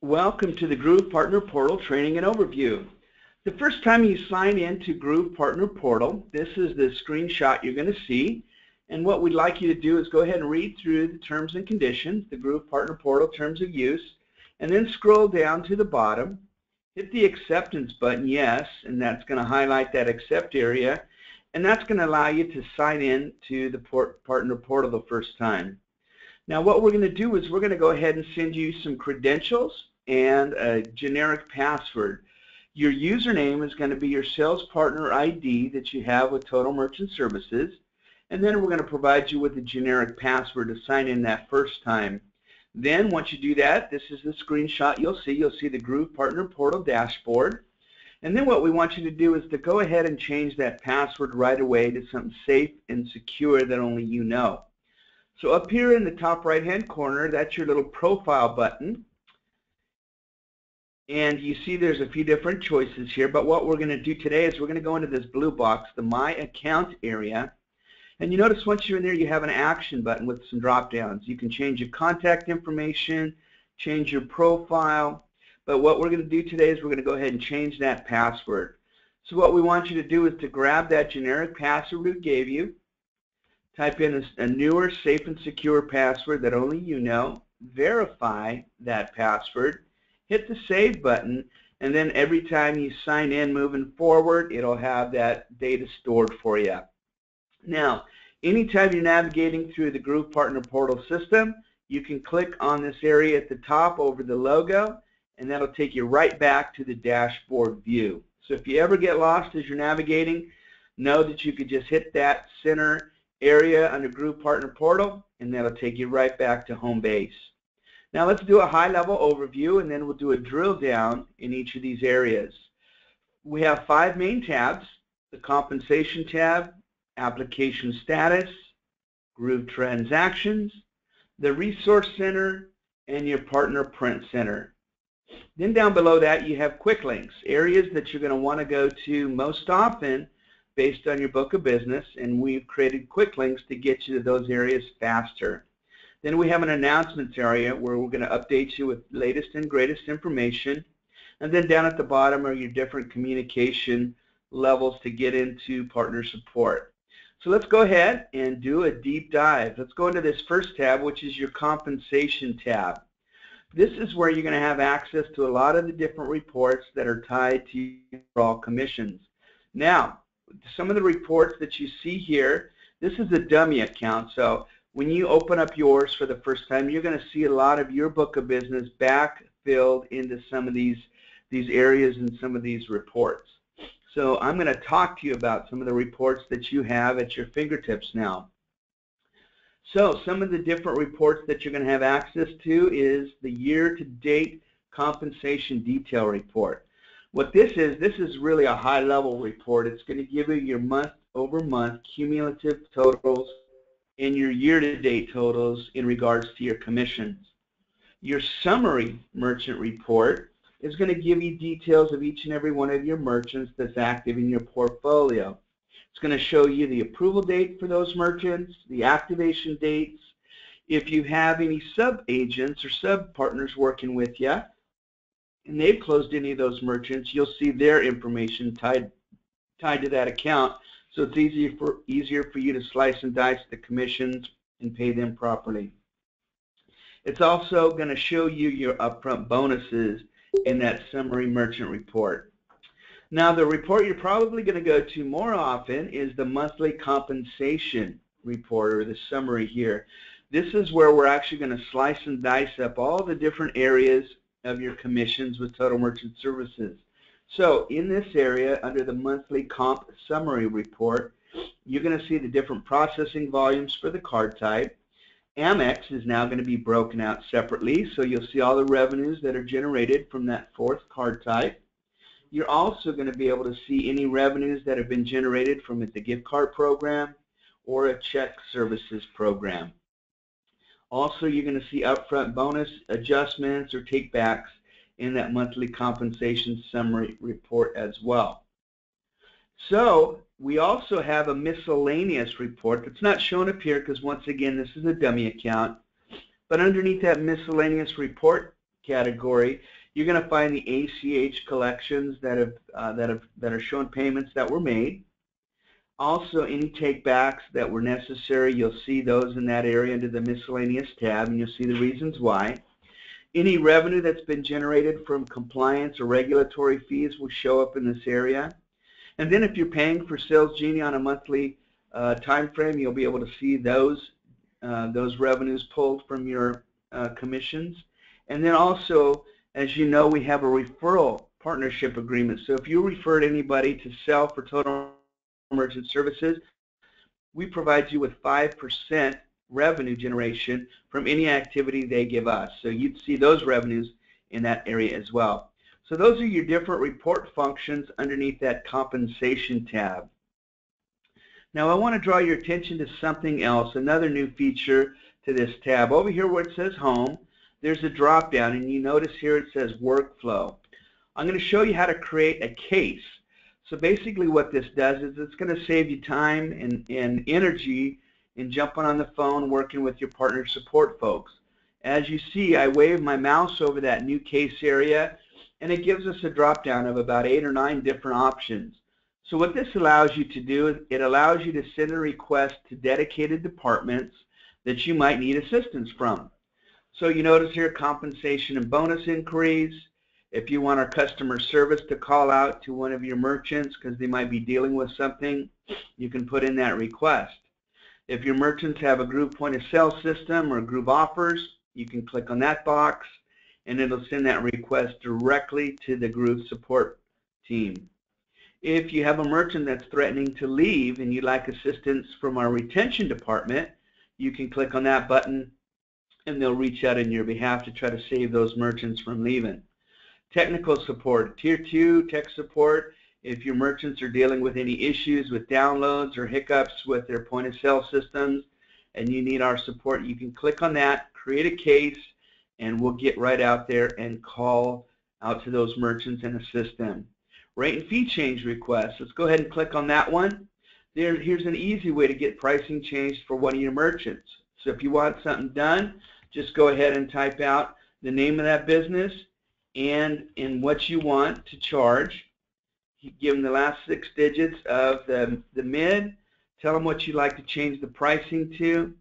Welcome to the Groovv Partner Portal Training and Overview. The first time you sign in to Groovv Partner Portal, this is the screenshot you're going to see. And what we'd like you to do is go ahead and read through the terms and conditions, the Groovv Partner Portal Terms of Use, and then scroll down to the bottom. Hit the acceptance button, yes, and that's going to highlight that accept area. And that's going to allow you to sign in to the Partner Portal the first time. Now what we're going to do is we're going to go ahead and send you some credentials and a generic password. Your username is going to be your sales partner ID that you have with Total Merchant Services, and then we're going to provide you with a generic password to sign in that first time. Then once you do that, this is the screenshot you'll see. You'll see the Groovv Partner Portal dashboard. And then what we want you to do is to go ahead and change that password right away to something safe and secure that only you know. So up here in the top right-hand corner, that's your little profile button. And you see there's a few different choices here, but what we're going to do today is we're going to go into this blue box, the My Account area. And you notice once you're in there, you have an action button with some drop-downs. You can change your contact information, change your profile, but what we're going to do today is we're going to go ahead and change that password. So what we want you to do is to grab that generic password we gave you, type in a newer, safe and secure password that only you know, verify that password, hit the save button, and then every time you sign in moving forward, it'll have that data stored for you. Now, anytime you're navigating through the Groovv Partner Portal system, you can click on this area at the top over the logo, and that'll take you right back to the dashboard view. So if you ever get lost as you're navigating, know that you could just hit that center area under Groovv Partner Portal, and that'll take you right back to home base. Now let's do a high-level overview, and then we'll do a drill down in each of these areas. We have 5 main tabs: the Compensation tab, Application Status, Groovv Transactions, the Resource Center, and your Partner Print Center. Then down below that you have Quicklinks, areas that you're going to want to go to most often based on your book of business, and we've created quick links to get you to those areas faster. Then we have an announcements area where we're going to update you with latest and greatest information, and then down at the bottom are your different communication levels to get into partner support. So let's go ahead and do a deep dive. Let's go into this first tab, which is your Compensation tab. This is where you're going to have access to a lot of the different reports that are tied to your overall commissions. Now, some of the reports that you see here, this is a dummy account, so when you open up yours for the first time, you're going to see a lot of your book of business backfilled into some of these areas and some of these reports. So I'm going to talk to you about some of the reports that you have at your fingertips now. So some of the different reports that you're going to have access to is the year-to-date compensation detail report. What this is really a high-level report. It's going to give you your month-over-month cumulative totals and your year-to-date totals in regards to your commissions. Your summary merchant report is going to give you details of each and every one of your merchants that's active in your portfolio. It's going to show you the approval date for those merchants, the activation dates. If you have any sub-agents or sub-partners working with you, and they've closed any of those merchants, you'll see their information tied to that account, so it's easier for you to slice and dice the commissions and pay them properly. It's also going to show you your upfront bonuses in that summary merchant report. Now, the report you're probably going to go to more often is the monthly compensation report, or the summary here. This is where we're actually going to slice and dice up all the different areas of your commissions with Total Merchant Services. So in this area, under the monthly comp summary report, you're going to see the different processing volumes for the card type. Amex is now going to be broken out separately, so you'll see all the revenues that are generated from that 4th card type. You're also going to be able to see any revenues that have been generated from the gift card program or a check services program. Also, you're going to see upfront bonus adjustments or takebacks in that monthly compensation summary report as well. So we also have a miscellaneous report that's not shown up here because, once again, this is a dummy account. But underneath that miscellaneous report category, you're going to find the ACH collections that are showing payments that were made. Also, any takebacks that were necessary, you'll see those in that area under the Miscellaneous tab, and you'll see the reasons why. Any revenue that's been generated from compliance or regulatory fees will show up in this area. And then if you're paying for Sales Genie on a monthly time frame, you'll be able to see those revenues pulled from your commissions. And then also, as you know, we have a referral partnership agreement. So if you referred anybody to sell for Total Merchant Services, we provide you with 5% revenue generation from any activity they give us. So you'd see those revenues in that area as well. So those are your different report functions underneath that compensation tab. Now I want to draw your attention to something else, another new feature to this tab. Over here where it says Home, there's a drop down, and you notice here it says Workflow. I'm going to show you how to create a case. So basically what this does is it's going to save you time and energy in jumping on the phone working with your partner support folks. As you see, I wave my mouse over that new case area, and it gives us a drop down of about 8 or 9 different options. So what this allows you to do, it allows you to send a request to dedicated departments that you might need assistance from. So you notice here compensation and bonus inquiries. If you want our customer service to call out to one of your merchants because they might be dealing with something, you can put in that request. If your merchants have a Groovv point of sale system or Groovv offers, you can click on that box and it'll send that request directly to the Groovv support team. If you have a merchant that's threatening to leave and you'd like assistance from our retention department, you can click on that button and they'll reach out on your behalf to try to save those merchants from leaving. Technical support, Tier 2 tech support. If your merchants are dealing with any issues with downloads or hiccups with their point of sale systems and you need our support, you can click on that, create a case, and we'll get right out there and call out to those merchants and assist them. Rate and fee change requests. Let's go ahead and click on that one. Here's an easy way to get pricing changed for one of your merchants. So if you want something done, just go ahead and type out the name of that business and what you want to charge. You give them the last 6 digits of the MID. Tell them what you'd like to change the pricing to.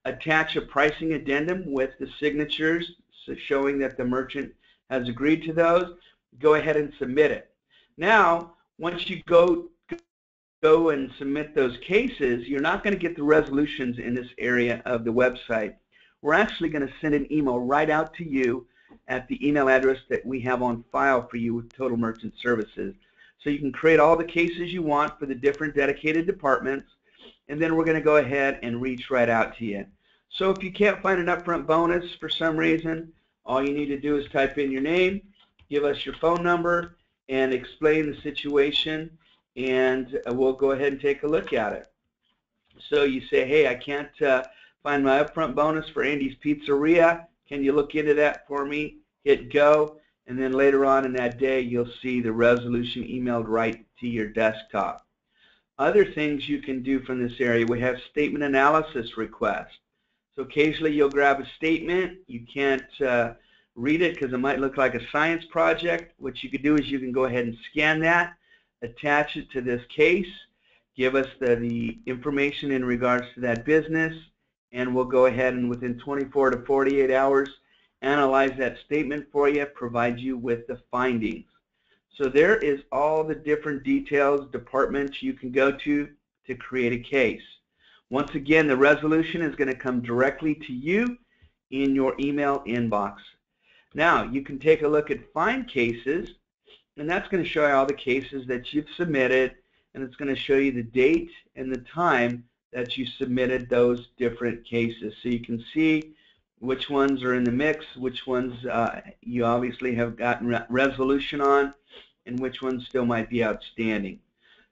Attach a pricing addendum with the signatures so showing that the merchant has agreed to those. Go ahead and submit it. Now, once you go and submit those cases, you're not going to get the resolutions in this area of the website. We're actually going to send an email right out to you at the email address that we have on file for you with Total Merchant Services. So you can create all the cases you want for the different dedicated departments, and then we're going to go ahead and reach right out to you. So if you can't find an upfront bonus for some reason, all you need to do is type in your name, give us your phone number, and explain the situation, and we'll go ahead and take a look at it. So you say, hey, I can't find my upfront bonus for Andy's Pizzeria. Can you look into that for me? Hit go, and then later on in that day you'll see the resolution emailed right to your desktop. Other things you can do from this area, we have statement analysis requests. So occasionally you'll grab a statement. You can't read it because it might look like a science project. What you could do is you can go ahead and scan that, attach it to this case, give us the information in regards to that business, and we'll go ahead and within 24 to 48 hours analyze that statement for you, provide you with the findings. So there is all the different details, departments you can go to create a case. Once again, the resolution is going to come directly to you in your email inbox. Now, you can take a look at Find Cases, and that's going to show you all the cases that you've submitted, and it's going to show you the date and the time that you submitted those different cases. So you can see which ones are in the mix, which ones you obviously have gotten resolution on, and which ones still might be outstanding.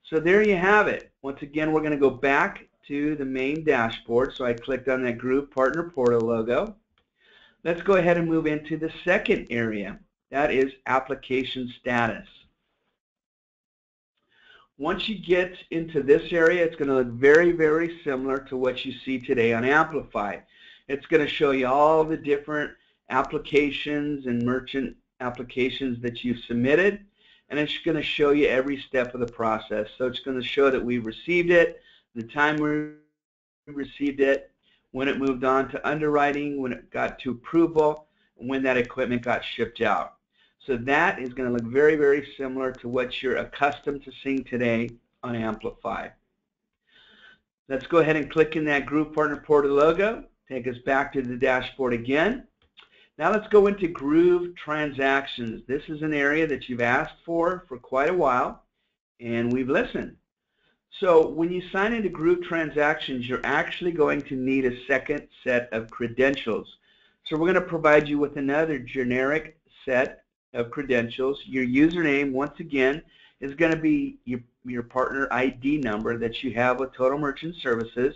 So there you have it. Once again, we're going to go back to the main dashboard. So I clicked on that Groovv Partner Portal logo. Let's go ahead and move into the second area. That is application status. Once you get into this area, it's going to look very, very similar to what you see today on Amplify. It's going to show you all the different applications and merchant applications that you've submitted, and it's going to show you every step of the process. So it's going to show that we received it, the time we received it, when it moved on to underwriting, when it got to approval, and when that equipment got shipped out. So that is going to look very, very similar to what you're accustomed to seeing today on Amplify. Let's go ahead and click in that Groovv Partner Portal logo. Take us back to the dashboard again. Now let's go into Groovv Transactions. This is an area that you've asked for quite a while, and we've listened. So when you sign into Groovv Transactions, you're actually going to need a second set of credentials. So we're going to provide you with another generic set of credentials. Your username, once again, is going to be your partner ID number that you have with Total Merchant Services,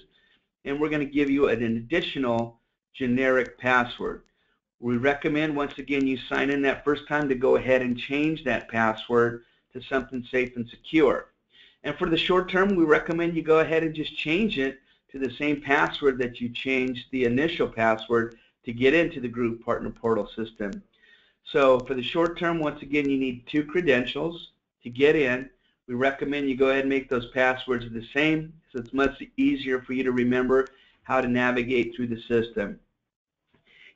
and we're going to give you an additional generic password. We recommend, once again, you sign in that first time to go ahead and change that password to something safe and secure. And for the short term, we recommend you go ahead and just change it to the same password that you changed the initial password to get into the Groovv Partner Portal system. So for the short term, once again, you need 2 credentials to get in. We recommend you go ahead and make those passwords the same, so it's much easier for you to remember how to navigate through the system.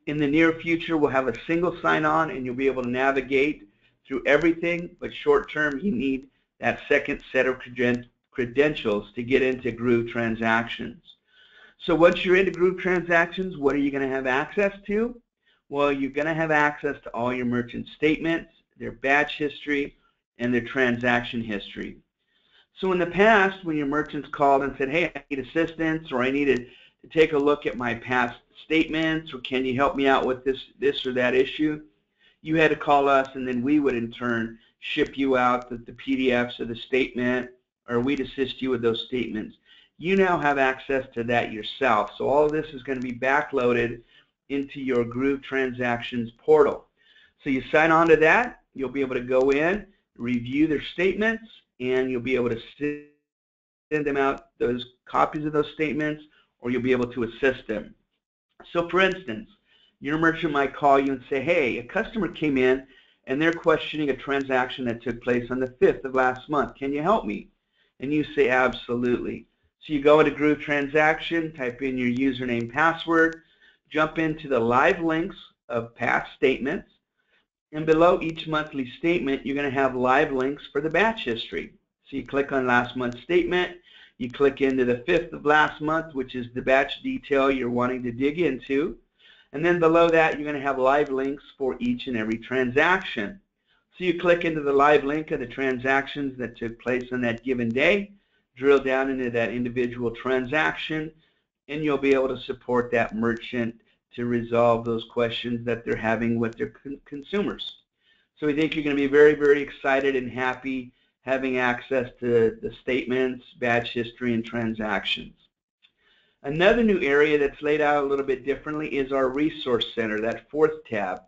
In the near future, we'll have a single sign-on, and you'll be able to navigate through everything, but short term, you need that second set of credentials to get into Groovv Transactions. So once you're into Groovv Transactions, what are you going to have access to? Well, you're going to have access to all your merchant statements, their batch history, and their transaction history. So in the past, when your merchants called and said, hey, I need assistance, or I needed to take a look at my past statements, or can you help me out with this or that issue, you had to call us, and then we would in turn ship you out the PDFs of the statement, or we'd assist you with those statements. You now have access to that yourself. So all of this is going to be backloaded into your Groovv Transactions portal. So you sign on to that, you'll be able to go in, review their statements, and you'll be able to send them out those copies of those statements, or you'll be able to assist them. So for instance, your merchant might call you and say, hey, a customer came in and they're questioning a transaction that took place on the 5th of last month. Can you help me? And you say, absolutely. So you go into Groovv Transaction, type in your username, password, jump into the live links of past statements, and below each monthly statement, you're going to have live links for the batch history. So you click on last month's statement, you click into the 5th of last month, which is the batch detail you're wanting to dig into. And then below that, you're going to have live links for each and every transaction. So you click into the live link of the transactions that took place on that given day, drill down into that individual transaction, and you'll be able to support that merchant to resolve those questions that they're having with their consumers. So we think you're going to be very, very excited and happy having access to the statements, batch history, and transactions. Another new area that's laid out a little bit differently is our Resource Center, that 4th tab.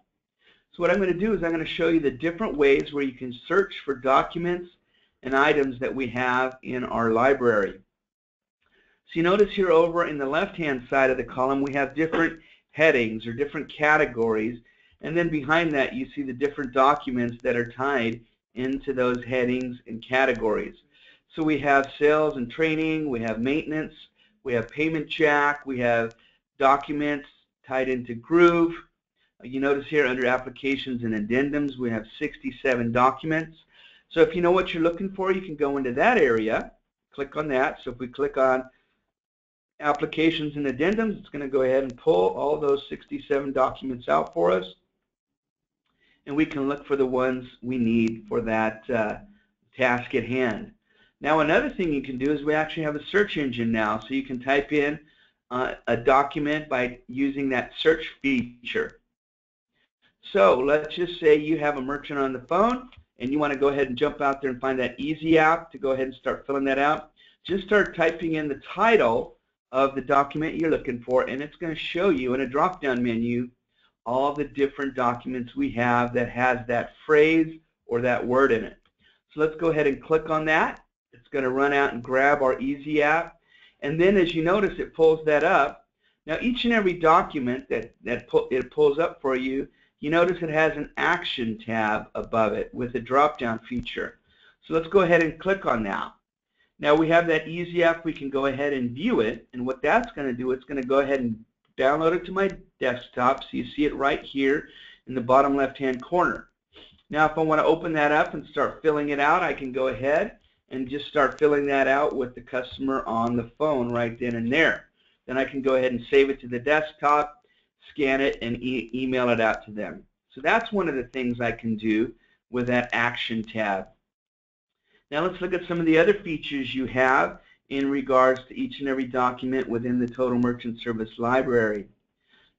So what I'm going to do is I'm going to show you the different ways where you can search for documents and items that we have in our library. So you notice here over in the left-hand side of the column we have different headings or different categories, and then behind that you see the different documents that are tied into those headings and categories. So we have sales and training, we have maintenance, we have payment jack, we have documents tied into Groovv. You notice here under applications and addendums we have 67 documents. So if you know what you're looking for, you can go into that area, click on that. So if we click on applications and addendums, it's going to go ahead and pull all those 67 documents out for us, and we can look for the ones we need for that task at hand. Now another thing you can do is we actually have a search engine now, so you can type in a document by using that search feature. So let's just say you have a merchant on the phone and you want to go ahead and jump out there and find that easy app to go ahead and start filling that out. Just start typing in the title of the document you're looking for, and it's going to show you in a drop-down menu all the different documents we have that has that phrase or that word in it. So let's go ahead and click on that. It's going to run out and grab our easy app, and then as you notice it pulls that up. Now each and every document that it pulls up for you, you notice it has an action tab above it with a drop-down feature. So let's go ahead and click on that. Now we have that easy app. We can go ahead and view it, and what that's going to do, it's going to go ahead and download it to my desktop. So you see it right here in the bottom left-hand corner. Now if I want to open that up and start filling it out, I can go ahead and just start filling that out with the customer on the phone right then and there. Then I can go ahead and save it to the desktop, scan it, and email it out to them. So that's one of the things I can do with that Action tab. Now let's look at some of the other features you have in regards to each and every document within the Total Merchant Service library.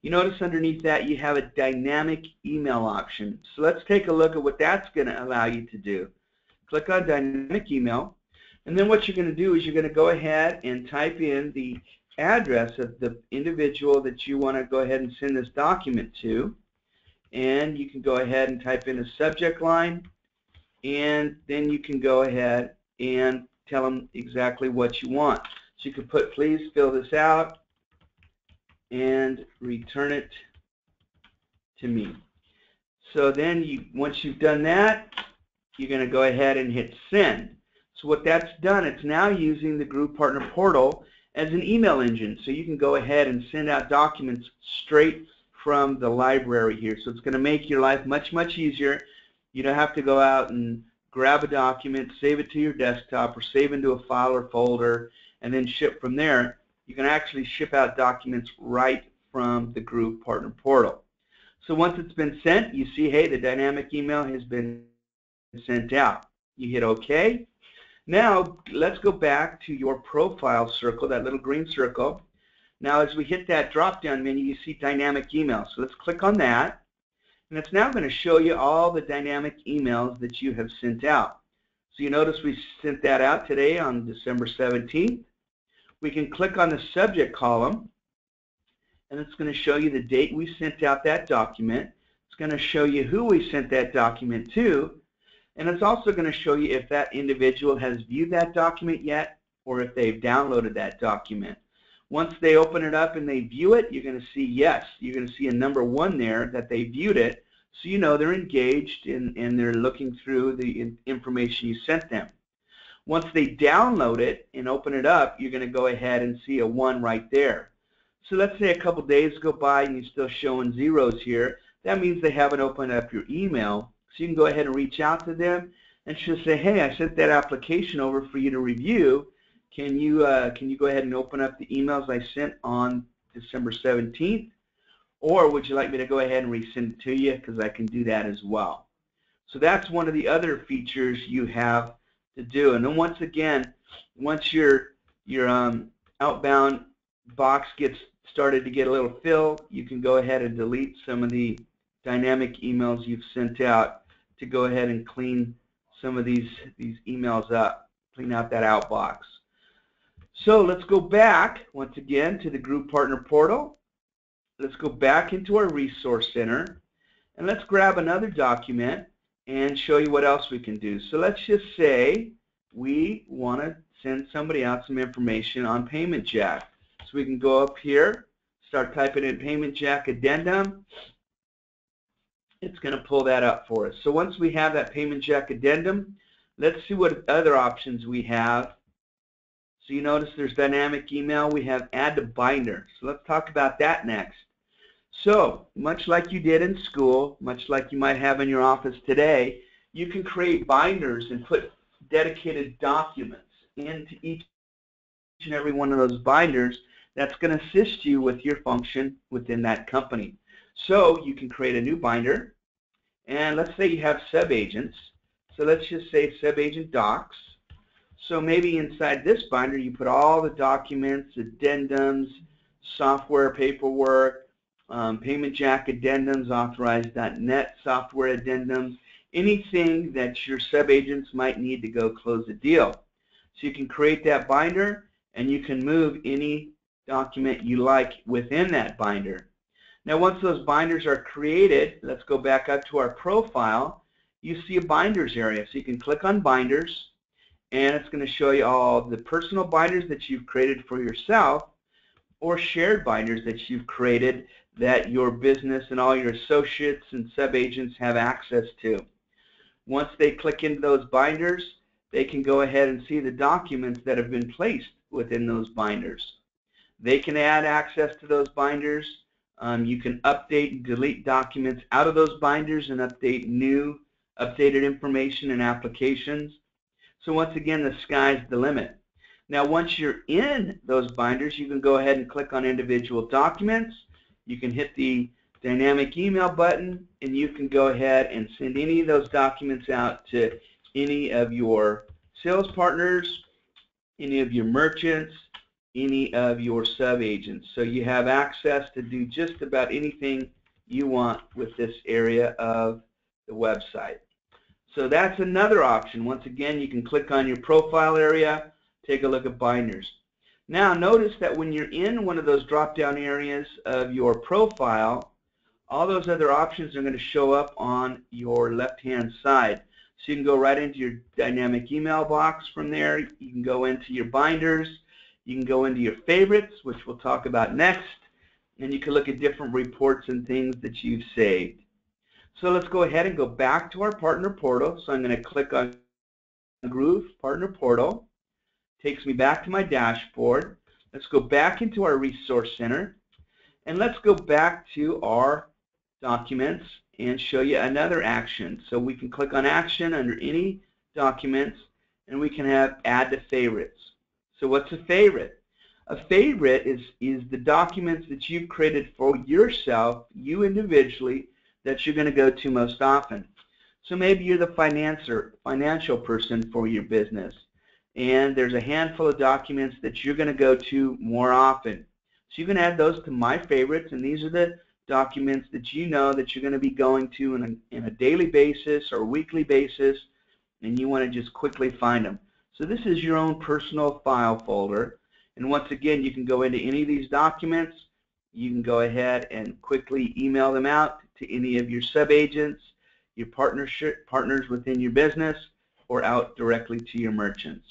You notice underneath that you have a dynamic email option. So let's take a look at what that's going to allow you to do. Click on dynamic email, and then what you're going to do is you're going to go ahead and type in the address of the individual that you want to go ahead and send this document to, and you can go ahead and type in a subject line, and then you can go ahead and tell them exactly what you want. So you can put, please fill this out and return it to me. So then once you've done that, you're going to go ahead and hit send. So what that's done, it's now using the Groovv Partner Portal as an email engine. So you can go ahead and send out documents straight from the library here. So it's going to make your life much, much easier. You don't have to go out and grab a document, save it to your desktop, or save into a file or folder, and then ship from there. You can actually ship out documents right from the Groovv Partner Portal. So once it's been sent, you see, hey, the dynamic email has been sent out. You hit OK. Now let's go back to your profile circle, that little green circle. Now as we hit that drop-down menu, you see dynamic email. So let's click on that. And it's now going to show you all the dynamic emails that you have sent out. So you notice we sent that out today on December 17th. We can click on the subject column, and it's going to show you the date we sent out that document. It's going to show you who we sent that document to, and it's also going to show you if that individual has viewed that document yet or if they've downloaded that document. Once they open it up and they view it, you're going to see yes. You're going to see a number 1 there that they viewed it, so you know they're engaged and they're looking through the information you sent them. Once they download it and open it up, you're going to go ahead and see a 1 right there. So let's say a couple days go by and you're still showing zeros here. That means they haven't opened up your email. So you can go ahead and reach out to them and just say, hey, I sent that application over for you to review. Can you go ahead and open up the emails I sent on December 17th? Or would you like me to go ahead and resend it to you? Because I can do that as well. So that's one of the other features you have to do. And then once again, once your outbound box gets started to get a little fill, you can go ahead and delete some of the dynamic emails you've sent out to go ahead and clean some of these emails up, clean out that outbox. So let's go back once again to the Groovv Partner Portal. Let's go back into our Resource Center, and let's grab another document and show you what else we can do. So let's just say we want to send somebody out some information on Payment Jack. So we can go up here, start typing in Payment Jack Addendum. It's going to pull that up for us. So once we have that Payment Jack Addendum, let's see what other options we have. So you notice there's dynamic email. We have add to binder. So let's talk about that next. So much like you did in school, much like you might have in your office today, you can create binders and put dedicated documents into each and every one of those binders. That's going to assist you with your function within that company. So you can create a new binder, and let's say you have subagents. So let's just say subagent docs. So maybe inside this binder you put all the documents, addendums, software paperwork, Payment Jack addendums, authorized.net software addendums, anything that your subagents might need to go close a deal. So you can create that binder, and you can move any document you like within that binder. Now once those binders are created, let's go back up to our profile. You see a binders area, so you can click on binders, and it's going to show you all the personal binders that you've created for yourself, or shared binders that you've created that your business and all your associates and sub-agents have access to. Once they click into those binders, they can go ahead and see the documents that have been placed within those binders. They can add access to those binders. You can update and delete documents out of those binders and update new, updated information and applications. So once again, the sky's the limit. Now once you're in those binders, you can go ahead and click on individual documents. You can hit the dynamic email button, and you can go ahead and send any of those documents out to any of your sales partners, any of your merchants, any of your sub-agents. So you have access to do just about anything you want with this area of the website. So that's another option. Once again, you can click on your profile area, take a look at binders. Now notice that when you're in one of those drop-down areas of your profile, all those other options are going to show up on your left-hand side. So you can go right into your dynamic email box from there. You can go into your binders. You can go into your favorites, which we'll talk about next. And you can look at different reports and things that you've saved. So let's go ahead and go back to our partner portal. So I'm going to click on Groovv Partner Portal. Takes me back to my dashboard. Let's go back into our Resource Center. And let's go back to our documents and show you another action. So we can click on Action under any documents, and we can have Add to Favorites. So what's a favorite? A favorite is the documents that you've created for yourself, you individually, that you're going to go to most often. So maybe you're the financial person for your business, and there's a handful of documents that you're going to go to more often. So you can add those to My Favorites, and these are the documents that you know that you're going to be going to in a daily basis or weekly basis, and you want to just quickly find them. So this is your own personal file folder, and once again, you can go into any of these documents. You can go ahead and quickly email them out to any of your sub-agents, your partners within your business, or out directly to your merchants.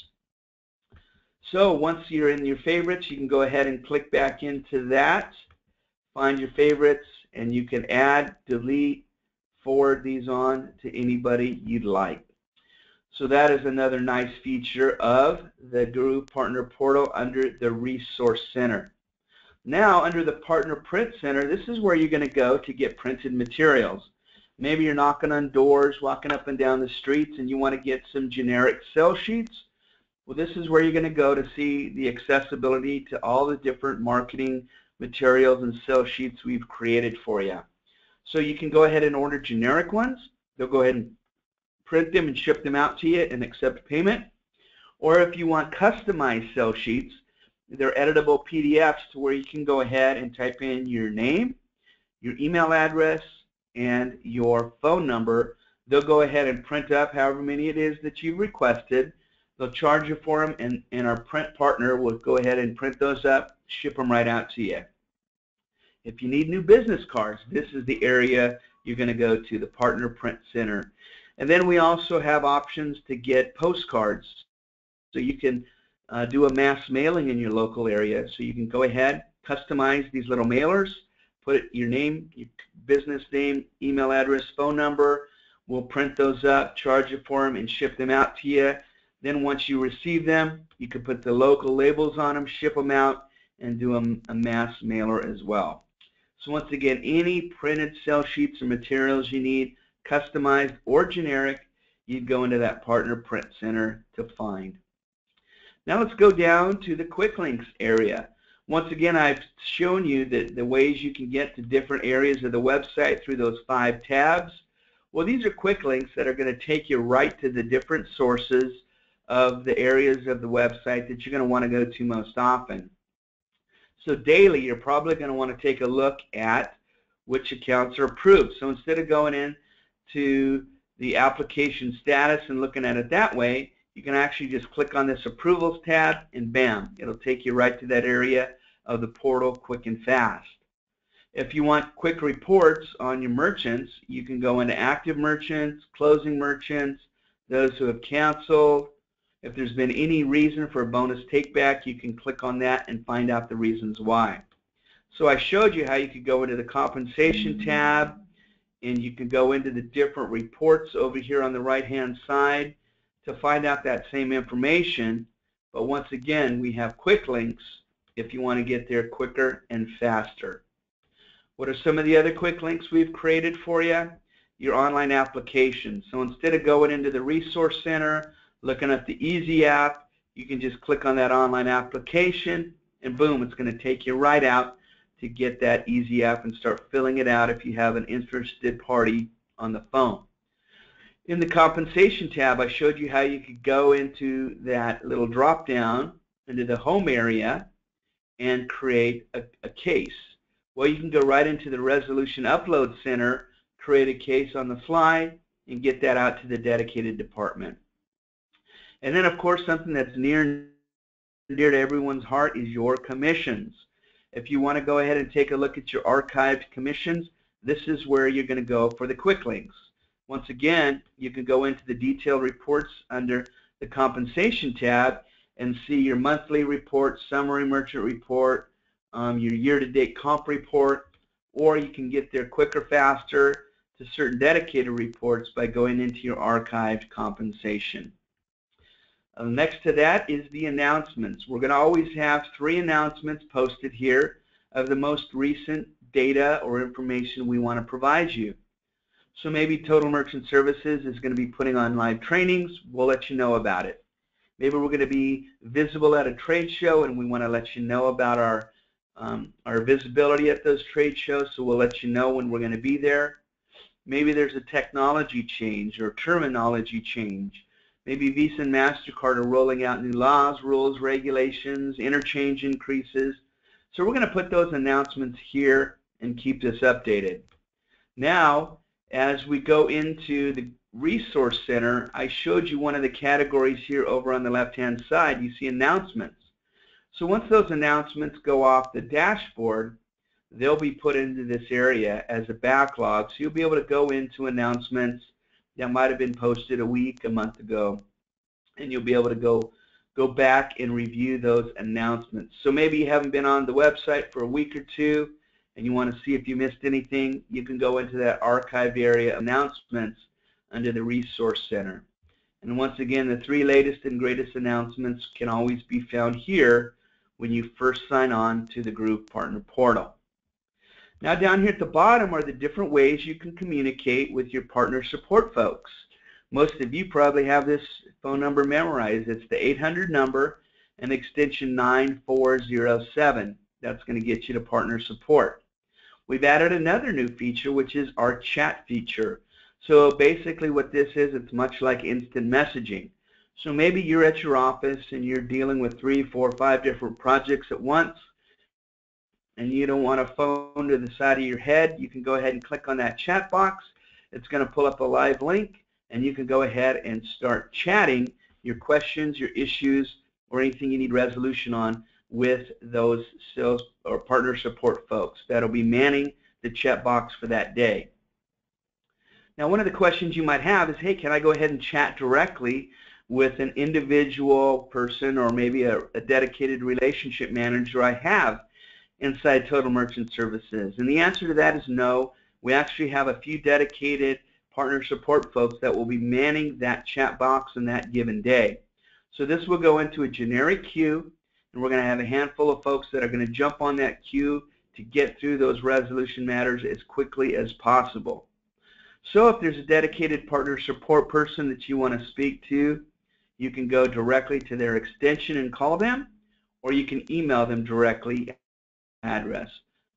So once you're in your favorites, you can go ahead and click back into that, find your favorites, and you can add, delete, forward these on to anybody you'd like. So that is another nice feature of the Groovv Partner Portal under the Resource Center. Now under the Partner Print Center, this is where you're going to go to get printed materials. Maybe you're knocking on doors, walking up and down the streets, and you want to get some generic sell sheets. Well, this is where you're going to go to see the accessibility to all the different marketing materials and sell sheets we've created for you. So you can go ahead and order generic ones. They'll go ahead and print them and ship them out to you and accept payment. Or if you want customized sell sheets, they're editable PDFs to where you can go ahead and type in your name, your email address, and your phone number. They'll go ahead and print up however many it is that you've requested. They'll charge you for them, and our print partner will go ahead and print those up, ship them right out to you. If you need new business cards, this is the area you're going to go to, the Partner Print Center. And then we also have options to get postcards. So you can do a mass mailing in your local area. So you can go ahead, customize these little mailers, put your name, your business name, email address, phone number. We'll print those up, charge you for them, and ship them out to you. Then once you receive them, you can put the local labels on them, ship them out, and do a mass mailer as well. So once again, any printed sell sheets or materials you need, customized or generic, you'd go into that Partner Print Center to find. Now let's go down to the Quicklinks area. Once again, I've shown you the ways you can get to different areas of the website through those 5 tabs. Well, these are quick links that are going to take you right to the different sources of the areas of the website that you're going to want to go to most often. So daily, you're probably going to want to take a look at which accounts are approved. So instead of going in to the application status and looking at it that way, you can actually just click on this Approvals tab, and bam, it'll take you right to that area of the portal quick and fast. If you want quick reports on your merchants, you can go into Active Merchants, Closing Merchants, those who have canceled. If there's been any reason for a bonus takeback, you can click on that and find out the reasons why. So I showed you how you could go into the compensation tab, and you can go into the different reports over here on the right-hand side to find out that same information. But once again, we have Quicklinks if you want to get there quicker and faster. What are some of the other quick links we've created for you? Your online application. So instead of going into the Resource Center, looking at the Easy app, you can just click on that online application, and boom, it's going to take you right out to get that Easy app and start filling it out if you have an interested party on the phone. In the Compensation tab, I showed you how you could go into that little drop-down into the Home area and create a case. Well, you can go right into the Resolution Upload Center, create a case on the fly, and get that out to the dedicated department. And then, of course, something that's near and dear to everyone's heart is your commissions. If you want to go ahead and take a look at your archived commissions, this is where you're going to go for the quick links. Once again, you can go into the detailed reports under the Compensation tab and see your monthly report, summary merchant report, your year-to-date comp report, or you can get there quicker, faster to certain dedicated reports by going into your archived compensation. Next to that is the announcements. We're going to always have 3 announcements posted here of the most recent data or information we want to provide you. So maybe Total Merchant Services is going to be putting on live trainings. We'll let you know about it. Maybe we're going to be visible at a trade show, and we want to let you know about our visibility at those trade shows, so we'll let you know when we're going to be there. Maybe there's a technology change or terminology change. Maybe Visa and MasterCard are rolling out new laws, rules, regulations, interchange increases. So we're going to put those announcements here and keep this updated. Now, as we go into the Resource Center, I showed you one of the categories here over on the left-hand side. You see announcements. So once those announcements go off the dashboard, they'll be put into this area as a backlog. So you'll be able to go into announcements that might have been posted a week, a month ago, and you'll be able to go back and review those announcements. So maybe you haven't been on the website for a week or two and you want to see if you missed anything, you can go into that archive area, announcements, under the Resource Center. And once again, the 3 latest and greatest announcements can always be found here when you first sign on to the Groovv Partner Portal. Now down here at the bottom are the different ways you can communicate with your partner support folks. Most of you probably have this phone number memorized. It's the 800 number and extension 9407. That's going to get you to partner support. We've added another new feature, which is our chat feature. So basically what this is, it's much like instant messaging. So maybe you're at your office and you're dealing with 3, 4, 5 different projects at once, and you don't want a phone to the side of your head. You can go ahead and click on that chat box. It's going to pull up a live link, and you can go ahead and start chatting your questions, your issues, or anything you need resolution on with those sales or partner support folks that'll be manning the chat box for that day. Now, one of the questions you might have is, hey, can I go ahead and chat directly with an individual person or maybe a dedicated relationship manager I have inside Total Merchant Services? And the answer to that is no. We actually have a few dedicated partner support folks that will be manning that chat box on that given day. So this will go into a generic queue, and we're going to have a handful of folks that are going to jump on that queue to get through those resolution matters as quickly as possible. So if there's a dedicated partner support person that you want to speak to, you can go directly to their extension and call them, or you can email them directly address.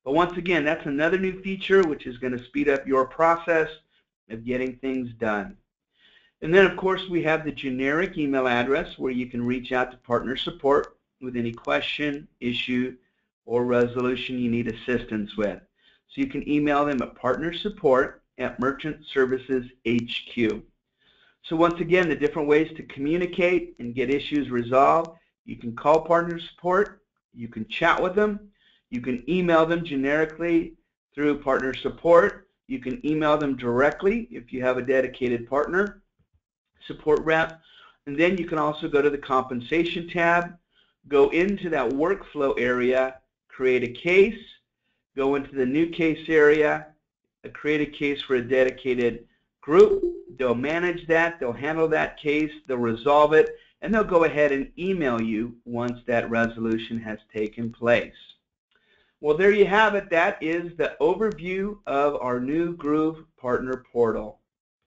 But once again, that's another new feature which is going to speed up your process of getting things done. And then, of course, we have the generic email address where you can reach out to partner support with any question, issue, or resolution you need assistance with. So you can email them at partnersupport@Merchant Services HQ. So once again, the different ways to communicate and get issues resolved: you can call partner support, you can chat with them, you can email them generically through partner support, you can email them directly if you have a dedicated partner support rep, And then you can also go to the Compensation tab, go into that Workflow area, create a case, go into the New Case area, create a case for a dedicated group. They'll manage that, they'll handle that case, they'll resolve it, and they'll go ahead and email you once that resolution has taken place. Well, there you have it. That is the overview of our new Groovv Partner Portal.